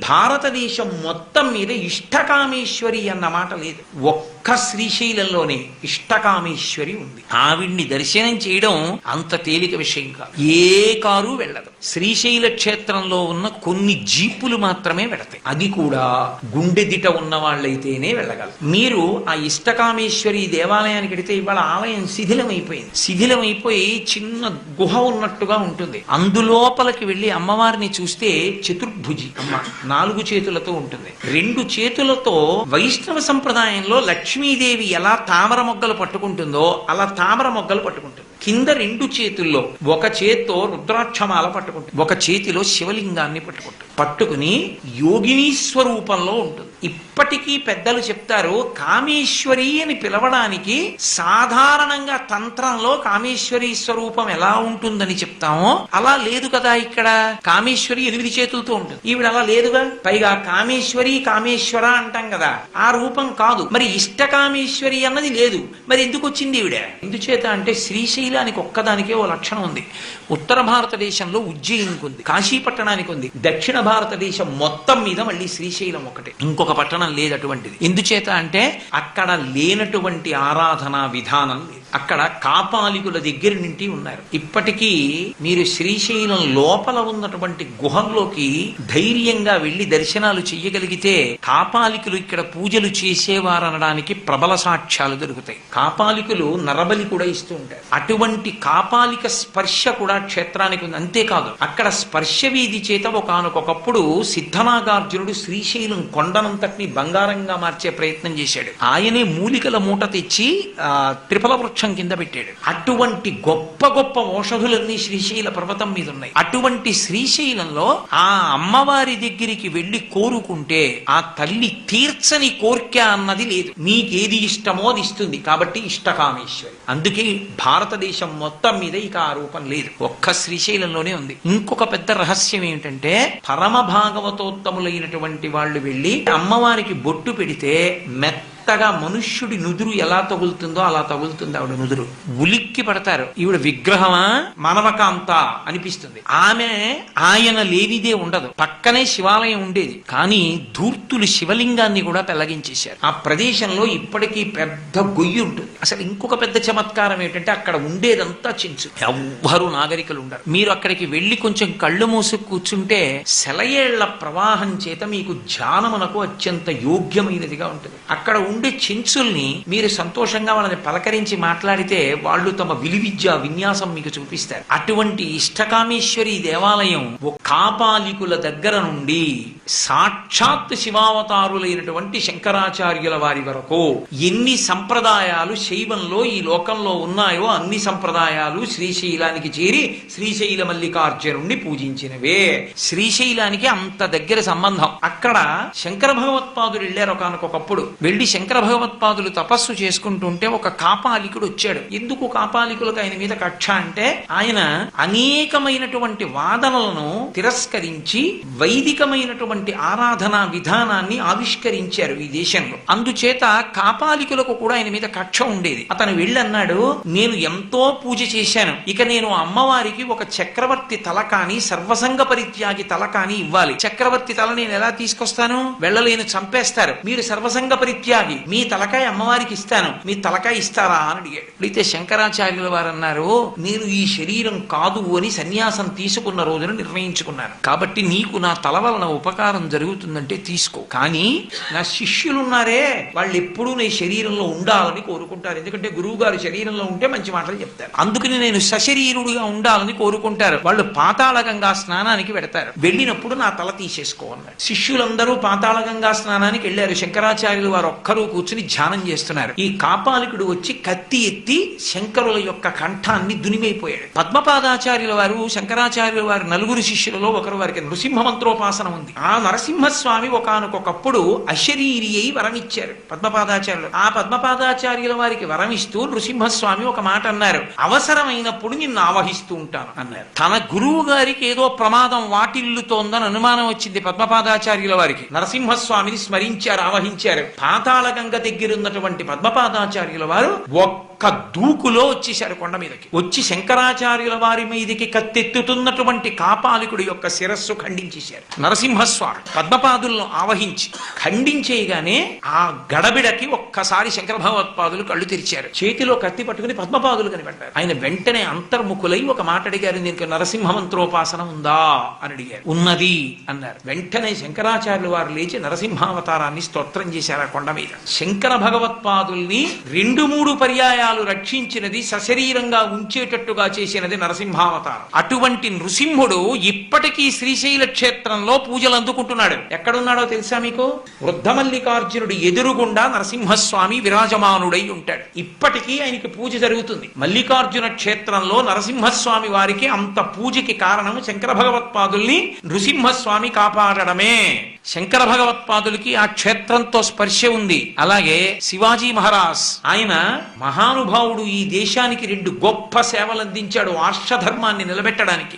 భారతదేశం మొత్తం మీద ఇష్టకామేశ్వరి అన్న మాట లేదు. ఒక్క శ్రీశైలంలోనే ఇష్టకామేశ్వరి ఉంది. ఆవిడ్ని దర్శనం చేయడం అంత తేలిక విషయం కాదు. ఏ కారు వెళ్ళదు. శ్రీశైల క్షేత్రంలో ఉన్న కొన్ని జీపులు మాత్రమే వెళతాయి. అది కూడా గుండెదిట ఉన్న వాళ్ళైతేనే వెళ్ళగలరు. మీరు ఆ ఇష్టకామేశ్వరి దేవాలయానికి వెడితే ఇవాళ ఆలయం శిథిలమైపోయింది. శిథిలమైపోయి చిన్న గుహ ఉన్నట్టుగా ఉంటుంది. అందులోపలికి వెళ్లి అమ్మవారిని చూస్తే చతుర్భుజి అమ్మ 4 చేతులతో ఉంటుంది. 2 చేతులతో వైష్ణవ సంప్రదాయంలో లక్ష్మీదేవి ఎలా తామర మొగ్గలు పట్టుకుంటుందో అలా తామర మొగ్గలు పట్టుకుంటుంది. కింద 2 చేతుల్లో ఒక చేత్తో రుద్రాక్షమాల పట్టుకుంటుంది, ఒక చేతిలో శివలింగాన్ని పట్టుకుని యోగిని స్వరూపంలో ఉంటుంది. ఇప్పటికీ పెద్దలు చెప్తారు, కామేశ్వరి అని పిలవడానికి సాధారణంగా తంత్రంలో కామేశ్వరి స్వరూపం ఎలా ఉంటుందని చెప్తామో అలా లేదు కదా. ఇక్కడ కామేశ్వరి 8 చేతులతో ఉంటుంది, ఈవిడ అలా లేదుగా. పైగా కామేశ్వరి కామేశ్వర అంటాం కదా, ఆ రూపం కాదు. మరి ఇష్ట కామేశ్వరి అన్నది లేదు. మరి ఎందుకు వచ్చింది ఈవిడ? ఎందుచేత అంటే శ్రీశైలానికి ఒక్కదానికే ఓ లక్షణం ఉంది. ఉత్తర భారతదేశంలో ఉజ్జయినికి ఉంది, కాశీపట్టణానికి ఉంది. దక్షిణ భారతదేశం మొత్తం మీద మళ్ళీ శ్రీశైలం ఒకటే, ఇంకొక పట్టణం లేదు అటువంటిది. ఎందుచేత అంటే అక్కడ లేనటువంటి ఆరాధనా విధానం లేదు. అక్కడ కాపాలికుల దగ్గర నుండి ఉన్నారు. ఇప్పటికీ మీరు శ్రీశైలం లోపల ఉన్నటువంటి గుహల్లోకి ధైర్యంగా వెళ్లి దర్శనాలు చెయ్యగలిగితే కాపాలికులు ఇక్కడ పూజలు చేసేవారనడానికి ప్రబల సాక్ష్యాలు దొరుకుతాయి. కాపాలికులు నరబలి కూడా ఇస్తూ ఉంటారు. అటువంటి కాపాలిక స్పర్శ కూడా క్షేత్రానికి ఉంది. అంతేకాదు అక్కడ స్పర్శ వీధి చేత ఒకనొకప్పుడు సిద్ధనాగార్జునుడు శ్రీశైలం కొండనంతటిని బంగారంగా మార్చే ప్రయత్నం చేశాడు. ఆయనే మూలికల మూట తెచ్చి త్రిఫల వృక్షం కింద పెట్టాడు. అటువంటి గొప్ప గొప్ప ఔషధులన్నీ శ్రీశైల పర్వతం మీద ఉన్నాయి. అటువంటి శ్రీశైలంలో ఆ అమ్మవారి దగ్గరికి వెళ్లి కోరుకుంటే ఆ తల్లి తీర్చని కోర్కె అన్నది లేదు. నీకేది ఇష్టమో అది ఇస్తుంది. కాబట్టి ఇష్టకామేశ్వరి. అందుకే భారతదేశం మొత్తం మీద ఇక ఆ రూపం లేదు, ఒక్క శ్రీశైలంలోనే ఉంది. ఇంకొక పెద్ద రహస్యం ఏమిటంటే పరమ భాగవతోత్తములైనటువంటి వాళ్ళు వెళ్లి అమ్మవారికి బొట్టు పెడితే మెత్తగా మనుష్యుడి నుదురు ఎలా తగులుతుందో అలా తగులుతుంది ఆవిడ నుదురు. ఉలిక్కి పడతారు. ఈవిడ విగ్రహమా మానవకాంత అనిపిస్తుంది. ఆమె ఆయన లేనిదే ఉండదు. పక్కనే శివాలయం ఉండేది, కానీ ధూర్తులు శివలింగాన్ని కూడా పెళ్లగించేశారు. ఆ ప్రదేశంలో ఇప్పటికీ పెద్ద గొయ్యి ఉంటుంది. అసలు ఇంకొక పెద్ద చమత్కారం ఏంటంటే అక్కడ ఉండేదంతా చెంచు, ఎవ్వరూ నాగరికులు ఉండరు. మీరు అక్కడికి వెళ్లి కొంచెం కళ్ళు మూసు కూర్చుంటే సెలయేళ్ల ప్రవాహం చేత మీకు ధ్యానమునకు అత్యంత యోగ్యమైనదిగా ఉంటుంది. అక్కడ ఉండే చెంచుల్ని మీరు సంతోషంగా వాళ్ళని పలకరించి మాట్లాడితే వాళ్ళు తమ విలువిద్య విన్యాసం మీకు చూపిస్తారు. అటువంటి ఇష్టకామేశ్వరి దేవాలయం కాపాలికుల దగ్గర నుండి సాక్షాత్ శివావతారులైనటువంటి శంకరాచార్యుల వారి వరకు ఎన్ని సంప్రదాయాలు శైవంలో ఈ లోకంలో ఉన్నాయో అన్ని సంప్రదాయాలు శ్రీశైలానికి చేరి శ్రీశైల మల్లికార్జునుణ్ణి పూజించినవే. శ్రీశైలానికి అంత దగ్గర సంబంధం. అక్కడ శంకర భగవత్పాదులు వెళ్ళారు ఒకనకొకప్పుడు. వెళ్లి శంకర భగవత్పాదులు తపస్సు చేసుకుంటుంటే ఒక కాపాలికుడు వచ్చాడు. ఎందుకు కాపాలికులకు ఆయన మీద కక్ష అంటే ఆయన అనేకమైనటువంటి వాదనలను తిరస్కరించి వైదికమైనటువంటి ఆరాధనా విధానాన్ని ఆవిష్కరించారు ఈ దేశంలో. అందుచేత కాపాలికులకు కూడా ఆయన మీద కక్ష ఉండేది. అతను వెళ్ళన్నాడు, నేను ఎంతో పూజ చేశాను, ఇక నేను అమ్మవారికి ఒక చక్రవర్తి తల కాని సర్వసంగ పరిత్యాగి తల కాని ఇవ్వాలి. చక్రవర్తి తల నేను ఎలా తీసుకొస్తాను? వెళ్ళలేను, చంపేస్తారు. మీరు సర్వసంగ పరిత్యాగి, మీ తలకాయ అమ్మవారికి ఇస్తాను, మీ తలకాయ ఇస్తారా అని అడిగాడు. అయితే శంకరాచార్యుల వారు అన్నారు, నేను ఈ శరీరం కాదు అని సన్యాసం తీసుకున్న రోజున నిర్ణయించుకున్నాను. కాబట్టి నీకు నా తల వలన ఉపకారం జరుగుతుందంటే తీసుకో. కానీ నా శిష్యులున్నారే వాళ్ళు ఎప్పుడూ నీ శరీరంలో ఉండాలని కోరుకుంటారు. ఎందుకంటే గురువు గారు శరీరంలో ఉంటే మంచి మాటలు చెప్తారు. అందుకని నేను సశరీరుడుగా ఉండాలని కోరుకుంటారు. వాళ్ళు పాతాళగంగా స్నానానికి వెడతారు. వెళ్ళినప్పుడు నా తల తీసేసుకో అన్నాడు. శిష్యులందరూ పాతాళగంగా స్నానానికి వెళ్ళారు. శంకరాచార్యులు వారు ఒక్కరూ కూర్చుని ధ్యానం చేస్తున్నారు. ఈ కాపాలికుడు వచ్చి కత్తి ఎత్తి శంకరుల యొక్క కంఠాన్ని దునిమైపోయాడు. పద్మపాదాచార్యుల వారు శంకరాచార్యుల వారి 4 శిష్యులలో ఒకరు, వారికి నృసింహ మంత్రోపాసన ఉంది. ఆ నరసింహస్వామి ఒకనకొకప్పుడు అశరీరి అయి వరమిచ్చారు పద్మపాదాచార్యులు. ఆ పద్మపాదాచార్యుల వారికి వరమిస్తూ నృసింహస్వామి ఒక మాట అన్నారు, అవసరమైనప్పుడు నిన్ను ఆవహిస్తూ ఉంటాను అన్నారు. తన గురువు గారికి ఏదో ప్రమాదం వాటిల్లుతోందని అనుమానం వచ్చింది పద్మపాదాచార్యుల వారికి. నరసింహస్వామిని స్మరించారు, ఆవహించారు. పాతాళగంగ దగ్గరున్నటువంటి పద్మపాదాచార్యుల వారు ఒక్క దూకులో వచ్చేశారు కొండ మీదకి. వచ్చి శంకరాచార్యుల వారి మీదకి కత్తెత్తుతున్నటువంటి కాపాలికుడి యొక్క శిరస్సు ఖండించేశారు. నరసింహస్వామి స్వామి పద్మపాదులను ఆవహించి ఖండించేయగానే ఆ గడబిడకి ఒక్కసారి శంకర భగవత్పాదులు కళ్ళు తెరిచారు. చేతిలో కత్తి పట్టుకుని పద్మపాదులు కనిపెట్టారు. ఆయన వెంటనే అంతర్ముఖులై ఒక మాట అడిగారు, దీనికి నరసింహ మంత్రోపాసన ఉందా అని అడిగారు. ఉన్నది అన్నారు. వెంటనే శంకరాచార్యులు వారు లేచి నరసింహావతారాన్ని స్తోత్రం చేశారు ఆ కొండ మీద. శంకర భగవత్పాదుల్ని 2-3 పర్యాయాలు రక్షించినది, సశరీరంగా ఉంచేటట్టుగా చేసినది నరసింహావతారం. అటువంటి నృసింహుడు ఇప్పటికీ శ్రీశైల క్షేత్రంలో పూజలు అందుకుంటున్నాడు. ఎక్కడున్నాడో తెలుసా మీకు? వృద్ధమల్లికార్జునుడు ఎదురుగుండా నరసింహస్వామి విరాజమానుడై ఉంటాడు. ఇప్పటికీ ఆయనకి పూజ జరుగుతుంది. మల్లికార్జున క్షేత్రంలో నరసింహస్వామి వారికి అంత పూజకి కారణం శంకర భగవత్పాదుల్ని నృసింహస్వామి కాపాడడమే. శంకర భగవత్పాదులకి ఆ క్షేత్రంతో స్పర్శ ఉంది. అలాగే శివాజీ మహారాజ్ ఆయన మహానుభావుడు, ఈ దేశానికి 2 గొప్ప సేవలు అందించాడు ఆర్షధర్మాన్ని నిలబెట్టడానికి.